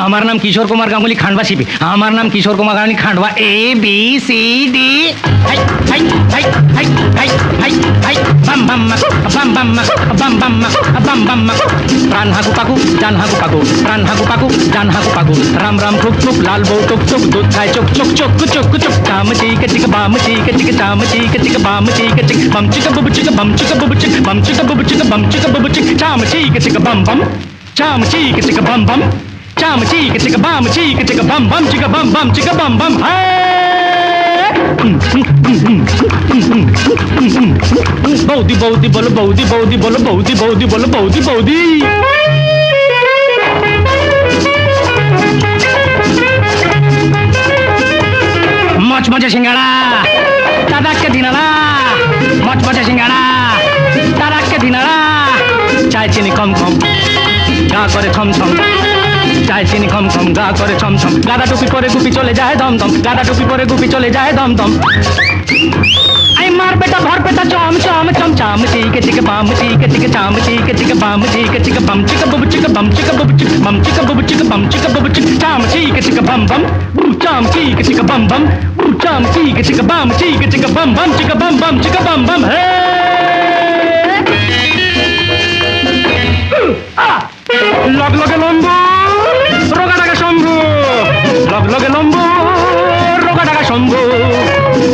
আমার নাম কিশোর কুমার গাঙ্গুলি খান্ডবা শিপি। আমার নাম Kishore Kumar Ganguly Khandwa. A B C D হাই হাই হাই হাই হাই হাই হাই বাম বাম মা বাম বাম মা বাম বাম মা বাম বাম মা প্রাণ হাগু পাগু জান হাগু পাগু প্রাণ হাগু পাগু জান হাগু পাগু রাম রাম ঠুক ঠুক লাল বউ টুক টুক দুধ খায় চুক চুক চুক চুক চুক চাম চিক চিক বাম চিক চিক চাম চিক চিক বাম চিক চিক বাম চিক বুবু চিক বাম চিক বুবু চিক বাম চিক বুবু চিক বাম চিক বুবু চিক চাম চিক চিক বাম বাম চাম চিক চিক বাম বাম চাম চিক চিক বাম চিক চিক বাম বাম চিক বাম বাম চিক বাম বাম বৌদি বৌদি বলো বৌদি বৌদি বলো বৌদি বৌদি বলো বৌদি বৌদি মচমচে সিঙ্গাড়া দাদাকে দিনাড়া মচমচে সিঙ্গাড়া দাদাকে দিনাড়া চায় চিনি কম কম গা করে ছম ছম চায় চিনি কম কম গা করে ছম ছম গাদা টুপি পরে গুপি চলে যায় দম দম গাদা টুপি পরে গুপি চলে যায় দম দম আই মার বেটা ভর বেটা চম চম চম চাম চিকে চিকে বাম চিকে চিকে চাম চিকে চিকে বাম চিকে চিকে বাম চিকে বুবু চিকে বাম চিকে বুবু চিকে বাম চিকে বুবু চিকে বাম চিকে বুবু চিকে চাম চিকে চিকে বাম বাম চাম চিকে চিকে বাম বাম চাম চিকে চিকে বাম চিকে চিকে বাম বাম চিকে বাম বাম চিকে বাম বাম হে লগ লগে লম্ব রোগা টাকা শম্ভু লগ লগে লম্ব রোগা টাকা শম্ভু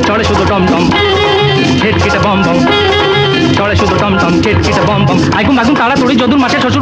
চলে শুধু টমটম ছেটকিটে বম বম চলে শুধু টমটম ছেটকিটে বম বম আগুন আগুন তাড়াতাড়ি যদুর মাসে শ্বশুর